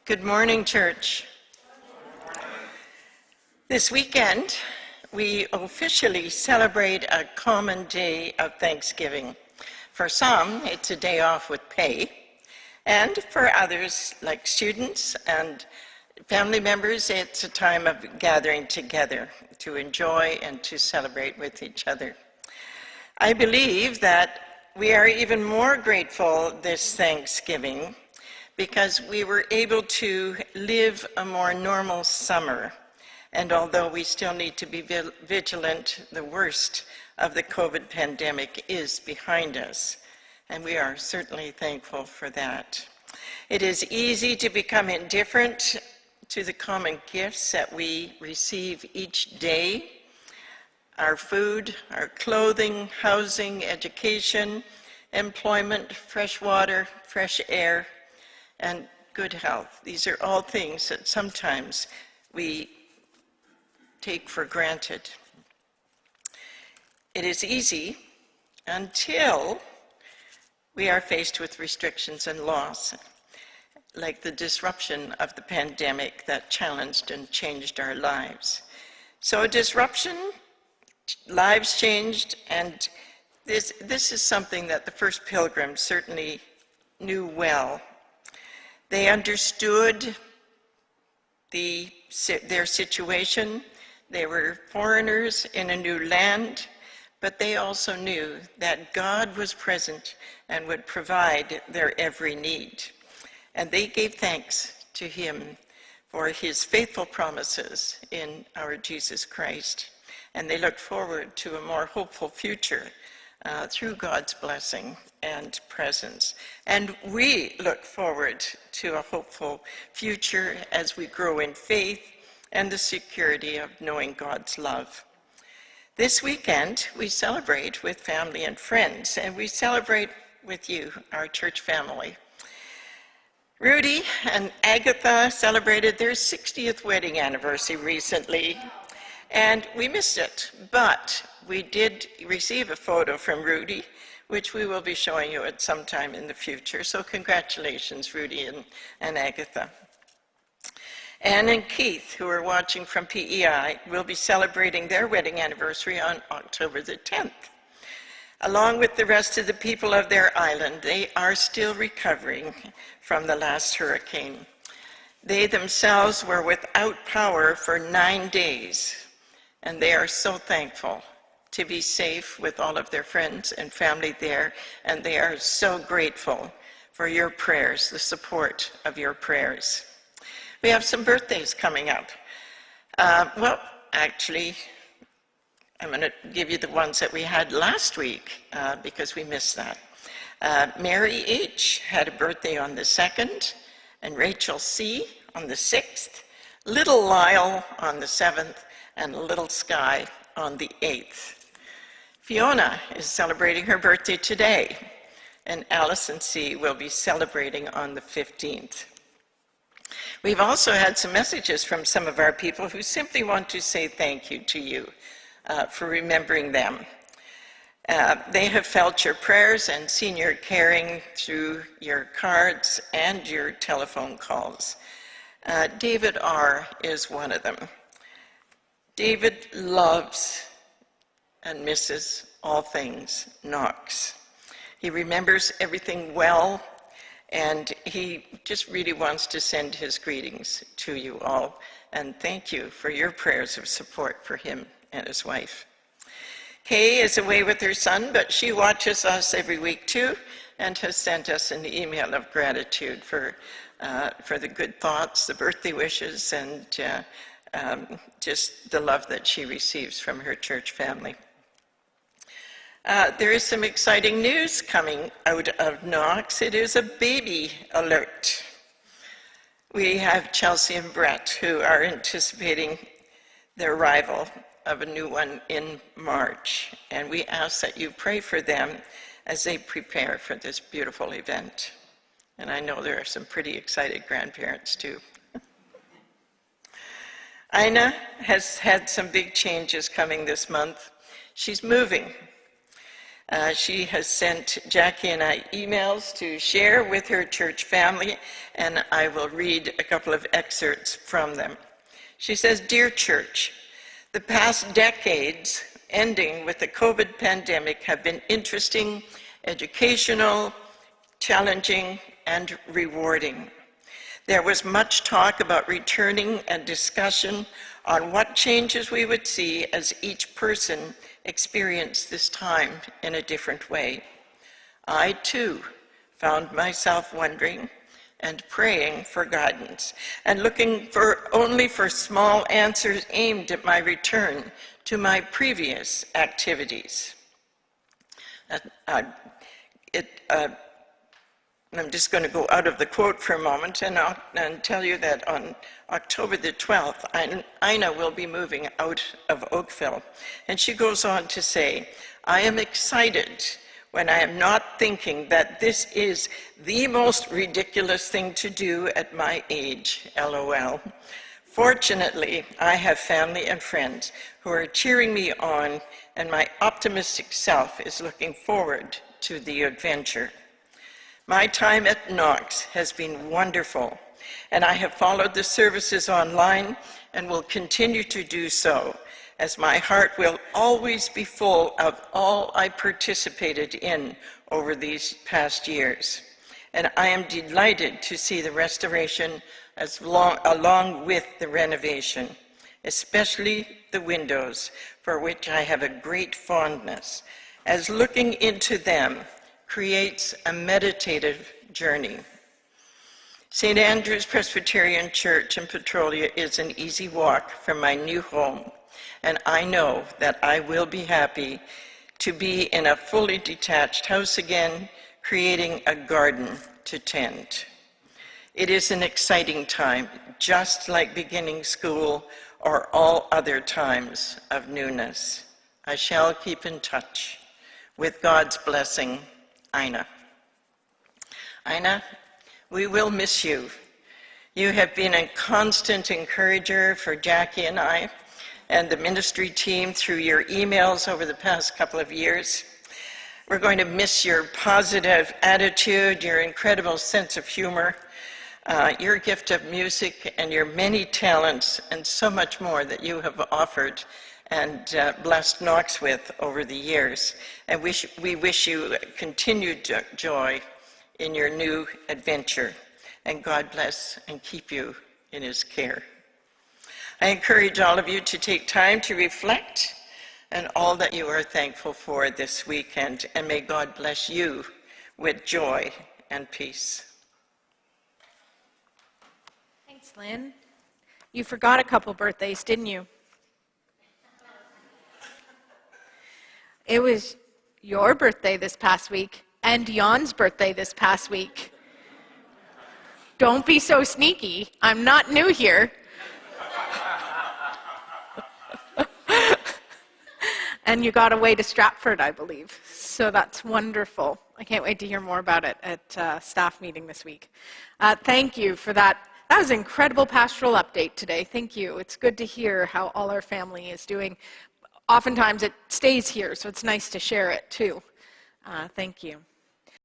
Good morning, church. This weekend, we officially celebrate a common day of Thanksgiving. For some, it's a day off with pay, and for others, like students and family members, it's a time of gathering together to enjoy and to celebrate with each other. I believe that we are even more grateful this Thanksgiving because we were able to live a more normal summer. And although we still need to be vigilant, the worst of the COVID pandemic is behind us. And we are certainly thankful for that. It is easy to become indifferent to the common gifts that we receive each day: our food, our clothing, housing, education, employment, fresh water, fresh air, and good health. These are all things that sometimes we take for granted. It is easy until we are faced with restrictions and loss, like the disruption of the pandemic that challenged and changed our lives. So disruption, lives changed, and this is something that the first pilgrims certainly knew well. They understood their situation. They were foreigners in a new land, but they also knew that God was present and would provide their every need. And they gave thanks to him for his faithful promises in our Jesus Christ. And they looked forward to a more hopeful future through God's blessing and presence. And we look forward to a hopeful future as we grow in faith and the security of knowing God's love. This weekend, we celebrate with family and friends, and we celebrate with you, our church family. Rudy and Agatha celebrated their 60th wedding anniversary recently, and we missed it, but we did receive a photo from Rudy, which we will be showing you at some time in the future. So congratulations, Rudy and Agatha. Anne and Keith, who are watching from PEI, will be celebrating their wedding anniversary on October the 10th. Along with the rest of the people of their island, they are still recovering from the last hurricane. They themselves were without power for 9 days, and they are so thankful to be safe with all of their friends and family there, and they are so grateful for your prayers, the support of your prayers. We have some birthdays coming up. Well, actually, I'm going to give you the ones that we had last week because we missed that. Mary H. had a birthday on the 2nd, and Rachel C. on the 6th, Little Lyle on the 7th, and Little Sky on the 8th. Fiona is celebrating her birthday today, and Allison C. will be celebrating on the 15th. We've also had some messages from some of our people who simply want to say thank you to you for remembering them. They have felt your prayers and seen your caring through your cards and your telephone calls. David R. is one of them. David loves and misses all things Knox. He remembers everything well, and he just really wants to send his greetings to you all, and thank you for your prayers of support for him and his wife. Kay is away with her son, but she watches us every week too, and has sent us an email of gratitude for the good thoughts, the birthday wishes, and just the love that she receives from her church family. There is some exciting news coming out of Knox. It is a baby alert. We have Chelsea and Brett, who are anticipating the arrival of a new one in March, and we ask that you pray for them as they prepare for this beautiful event. And I know there are some pretty excited grandparents too. Ina has had some big changes coming this month. She's moving. She has sent Jackie and I emails to share with her church family, and I will read a couple of excerpts from them. She says, "Dear Church, the past decades, ending with the COVID pandemic, have been interesting, educational, challenging, and rewarding. There was much talk about returning and discussion on what changes we would see as each person experienced this time in a different way. I, too, found myself wondering and praying for guidance and looking only for small answers aimed at my return to my previous activities." I'm just going to go out of the quote for a moment and tell you that on October the 12th, Ina will be moving out of Oakville. And she goes on to say, "I am excited when I am not thinking that this is the most ridiculous thing to do at my age, LOL. Fortunately, I have family and friends who are cheering me on, and my optimistic self is looking forward to the adventure. My time at Knox has been wonderful, and I have followed the services online and will continue to do so, as my heart will always be full of all I participated in over these past years. And I am delighted to see the restoration along with the renovation, especially the windows, for which I have a great fondness, as looking into them creates a meditative journey. St. Andrew's Presbyterian Church in Pastoral is an easy walk from my new home, and I know that I will be happy to be in a fully detached house again, creating a garden to tend. It is an exciting time, just like beginning school or all other times of newness. I shall keep in touch. With God's blessing, Ina." Ina, we will miss you. You have been a constant encourager for Jackie and I and the ministry team through your emails over the past couple of years. We're going to miss your positive attitude, your incredible sense of humor, your gift of music, and your many talents, and so much more that you have offered and blessed Knox with over the years. And we wish you continued joy in your new adventure. And God bless and keep you in his care. I encourage all of you to take time to reflect on all that you are thankful for this weekend, and may God bless you with joy and peace. Thanks, Lynn. You forgot a couple birthdays, didn't you? It was your birthday this past week and Jan's birthday this past week. Don't be so sneaky. I'm not new here. And you got away to Stratford, I believe. So that's wonderful. I can't wait to hear more about it at staff meeting this week. Thank you for that. That was an incredible pastoral update today. Thank you. It's good to hear how all our family is doing. Oftentimes it stays here, so it's nice to share it too. Thank you.